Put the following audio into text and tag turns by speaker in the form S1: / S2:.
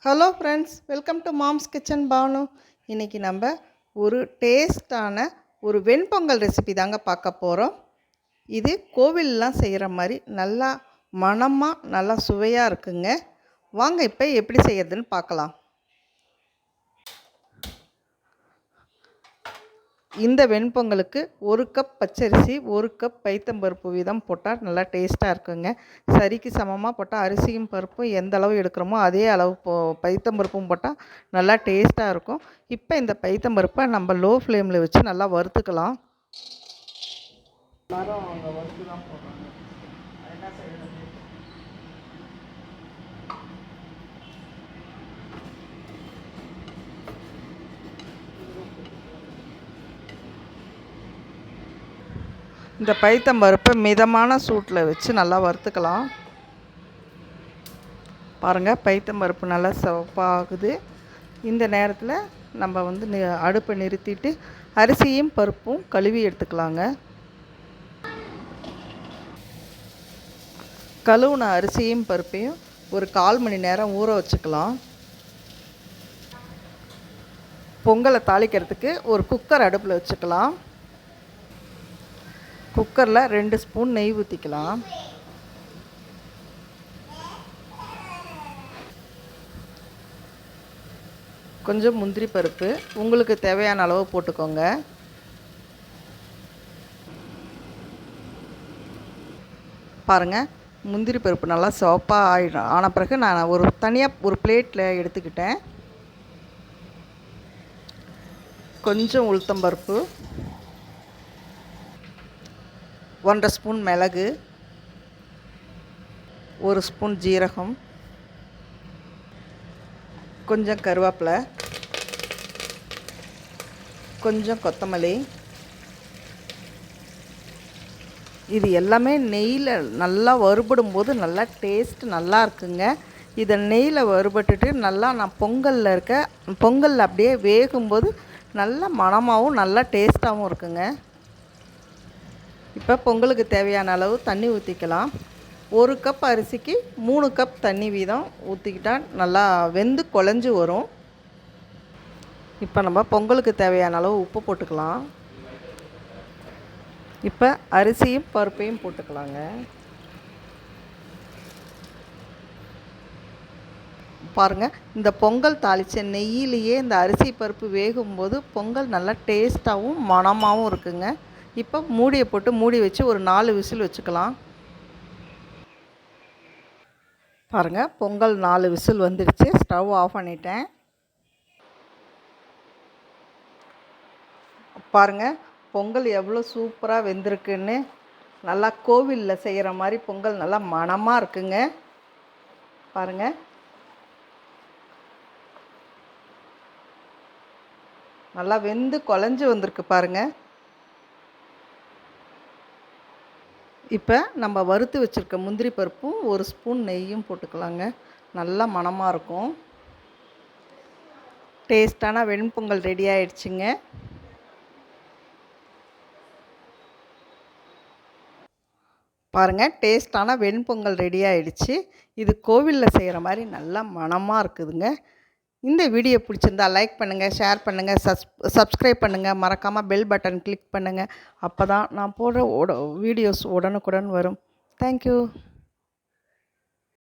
S1: Hello friends, welcome to mom's kitchen Banu. இன்றைக்கி நம்ம ஒரு டேஸ்டான ஒரு வெண்பொங்கல் ரெசிபி தாங்க பார்க்க போகிறோம். இது கோவிலெலாம் செய்கிற மாதிரி நல்லா மணமாக நல்லா சுவையாக இருக்குங்க. வாங்க இப்போ எப்படி செய்யறதுன்னு பார்க்கலாம். இந்த வெண்பொங்கலுக்கு 1 கப் பச்சரிசி 1 கப் பைத்தம்பருப்பு வீதம் போட்டால் நல்லா டேஸ்ட்டாக இருக்குங்க. சரிக்கு சமமாக போட்டால் அரிசியும் பருப்பும் எந்த அளவு எடுக்கிறோமோ அதே அளவு பைத்தம்பருப்பும் போட்டால் நல்லா டேஸ்ட்டாக இருக்கும். இப்போ இந்த பைத்தம்பருப்பை நம்ம லோ ஃப்ளேமில் வச்சு நல்லா வறுத்துக்கலாம். எல்லாரும் அங்கே வறுத்து தான் போடுறாங்க. என்ன செய்யறது? இந்த பைத்தம்பருப்பை மிதமான சூட்டில் வச்சு நல்லா வறுத்துக்கலாம். பாருங்கள், பைத்தம்பருப்பு நல்லா சிவப்பாகுது. இந்த நேரத்தில் நம்ம வந்து அடுப்பை நிறுத்திட்டு அரிசியும் பருப்பும் கழுவி எடுத்துக்கலாங்க. கழுவுன அரிசியும் பருப்பையும் ஒரு 1/4 மணி நேரம் ஊற வச்சுக்கலாம். பொங்கலை தாளிக்கிறதுக்கு ஒரு குக்கர் அடுப்பில் வச்சுக்கலாம். குக்கரில் 2 ஸ்பூன் நெய் ஊற்றிக்கலாம். கொஞ்சம் முந்திரி பருப்பு உங்களுக்கு தேவையான அளவு போட்டுக்கோங்க. பாருங்கள், முந்திரி பருப்பு நல்லா சிவப்பாக ஆன பிறகு நான் தனியாக ஒரு பிளேட்டில் எடுத்துக்கிட்டேன். கொஞ்சம் உளுத்தம்பருப்பு, 1/2 ஸ்பூன் மிளகு, 1 ஸ்பூன் ஜீரகம், கொஞ்சம் கருவேப்பிலை, கொஞ்சம் கொத்தமல்லி. இது எல்லாமே நெய்யில் நல்லா வறுபடும் போது நல்லா டேஸ்ட் நல்லா இருக்குங்க. இதை நெய்யில் வறுபட்டுட்டு நல்லா நான் பொங்கலில் அப்படியே வேகும்போது நல்ல மணமாகவும் நல்லா டேஸ்ட்டாகவும் இருக்குங்க. இப்போ பொங்கலுக்கு தேவையான அளவு தண்ணி ஊற்றிக்கலாம். 1 கப் அரிசிக்கு 3 கப் தண்ணி வீதம் ஊற்றிக்கிட்டால் நல்லா வெந்து குழஞ்சி வரும். இப்போ நம்ம பொங்கலுக்கு தேவையான அளவு உப்பு போட்டுக்கலாம். இப்போ அரிசியும் பருப்பையும் போட்டுக்கலாங்க. பாருங்கள், இந்த பொங்கல் தாளித்த நெய்யிலேயே இந்த அரிசி பருப்பு வேகும்போது பொங்கல் நல்லா டேஸ்ட்டாகவும் மணமாகவும் இருக்குங்க. இப்போ மூடியை போட்டு மூடி வச்சு ஒரு 4 விசில் வச்சுக்கலாம். பாருங்கள், பொங்கல் 4 விசில் வந்துடுச்சு. ஸ்டவ் ஆஃப் பண்ணிட்டேன். பாருங்கள், பொங்கல் எவ்வளோ சூப்பராக வெந்திருக்குன்னு. நல்லா கோவிலில் செய்கிற மாதிரி பொங்கல் நல்லா மணமாக இருக்குங்க. பாருங்கள், நல்லா வெந்து குழஞ்சி வந்திருக்கு பாருங்கள். இப்போ நம்ம வறுத்து வச்சுருக்க முந்திரி பருப்பும் 1 ஸ்பூன் நெய்யும் போட்டுக்கலாங்க. நல்லா மணமாக இருக்கும். டேஸ்டான வெண்பொங்கல் ரெடி ஆகிடுச்சிங்க. பாருங்கள், டேஸ்டான வெண்பொங்கல் ரெடி ஆகிடுச்சு. இது கோவிலில் செய்கிற மாதிரி நல்லா மணமாக இருக்குதுங்க. இந்த வீடியோ பிடிச்சிருந்தா லைக் பண்ணுங்கள், ஷேர் பண்ணுங்கள், சப்ஸ்கிரைப் பண்ணுங்கள். மறக்காமல் பெல் பட்டன் கிளிக் பண்ணுங்கள். அப்போ தான் நான் போடுற வீடியோஸ் உடனுக்குடன் வரும். தேங்க்யூ.